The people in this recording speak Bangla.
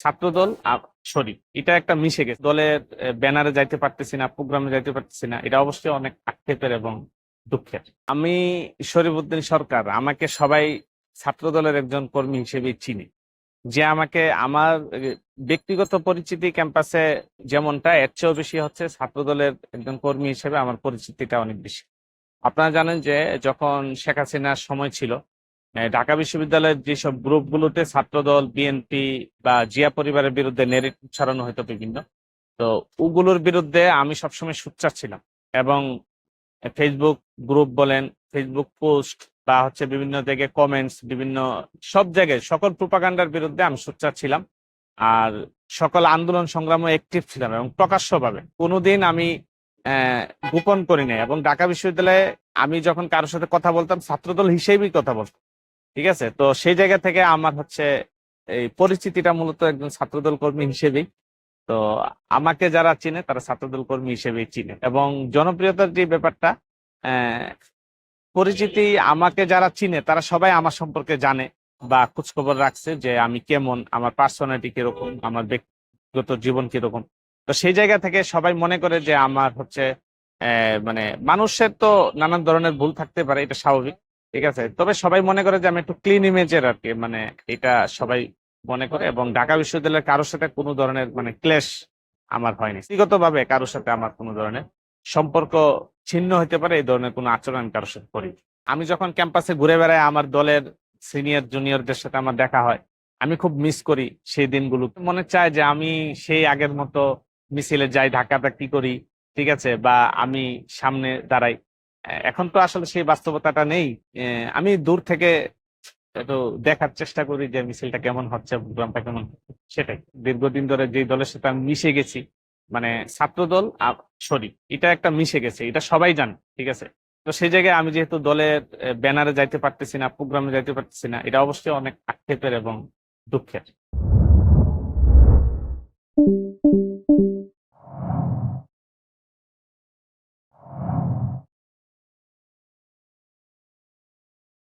ছাত্রদল আর শরীর এটা একটা মিশে গেছে। দলের ব্যানারে যাইতে পারতেছি না, প্রোগ্রামে যাইতে পারতেছি না, এটা অবশ্যই অনেক আক্ষেপের এবং দুঃখের। আমি শরীফউদ্দিন সরকার, আমাকে সবাই ছাত্রদলের একজন কর্মী হিসেবে চিনি। যে আমাকে আমার ব্যক্তিগত পরিচিতি ক্যাম্পাসে যেমনটা, এর চেয়েও বেশি হচ্ছে ছাত্রদলের একজন কর্মী হিসেবে আমার পরিচিতিটা অনেক বেশি। আপনারা জানেন যে যখন শেখ হাসিনার সময় ছিল, ঢাকা বিশ্ববিদ্যালয়ের যেসব গ্রুপগুলোতে ছাত্রদল, বিএনপি বা জিয়া পরিবারের বিরুদ্ধে নেরেটিভ ছড়ানো হতো বিভিন্ন, তো ওগুলোর বিরুদ্ধে আমি সবসময় সোচ্চার ছিলাম। এবং ফেসবুক গ্রুপ বলেন, ফেসবুক পোস্ট বা হচ্ছে বিভিন্ন জায়গায় কমেন্টস, বিভিন্ন সব জায়গায় সকল প্রোপাগান্ডার বিরুদ্ধে আমি সোচ্চার ছিলাম। আর সকল আন্দোলন সংগ্রামে অ্যাক্টিভ ছিলাম এবং প্রকাশ্যভাবে কোনোদিন আমি আহ, গোপন করি নাই। এবং ঢাকা বিশ্ববিদ্যালয়ে আমি যখন কারোর সাথে কথা বলতাম ছাত্রদল হিসেবেই কথা বলতাম। ঠিক আছে, তো সেই জায়গা থেকে আমার হচ্ছে এই পরিচিতিটা মূলত একজন ছাত্রদল কর্মী হিসেবেই। তো আমাকে যারা চিনে তারা ছাত্রদল কর্মী হিসেবেই চিনে। এবং জনপ্রিয়তার যে ব্যাপারটা, আহ, পরিচিতি, আমাকে যারা চিনে তারা সবাই আমার সম্পর্কে জানে বা খোঁজখবর রাখছে যে আমি কেমন, আমার পার্সোনালিটি কিরকম, আমার ব্যক্তিগত জীবন কিরকম। তো সেই জায়গা থেকে সবাই মনে করে যে আমার হচ্ছে মানে মানুষের তো নানান ধরনের ভুল থাকতে পারে, এটা স্বাভাবিক। ঠিক আছে, তবে সবাই মনে করে যে আমি একটু ক্লিন ইমেজের আর কি, মানে এটা সবাই মনে করে। এবং ঢাকা বিশ্ববিদ্যালয়ের কারোর সাথে কোনো ধরনের মানে ক্লেশ আমার হয়নি। ব্যক্তিগত ভাবে কারোর সাথে আমার কোনো ধরনের সম্পর্ক ছিন্ন হতে পারে, এই ধরনের কোনো আচরণ আমি কারোর সাথে করি। আমি যখন ক্যাম্পাসে ঘুরে বেড়াই, আমার দলের সিনিয়র জুনিয়রদের সাথে আমার দেখা হয়, আমি খুব মিস করি সেই দিনগুলো। মনে চায় যে আমি সেই আগের মতো মিছিলে যাই, ঢাকাটা কি করি, ঠিক আছে, বা আমি সামনে দাঁড়াই। এখন তো আসলে সেই বাস্তবতাটা নেই। আমি দূর থেকে একটু দেখার চেষ্টা করি যে মিছিলটা কেমন হচ্ছে, প্রোগ্রামটা কেমন হচ্ছে, সেটাই। দীর্ঘদিন ধরে যে দলের সাথে আমি মিশে গেছি, মানে ছাত্রদল আর শরীর এটা একটা মিশে গেছে, এটা সবাই জানে। ঠিক আছে, তো সেই জায়গায় আমি যেহেতু দলের ব্যানারে যাইতে পারতেছি না, প্রোগ্রামে যাইতে পারতেছি না, এটা অবশ্যই অনেক আক্ষেপের এবং দুঃখের।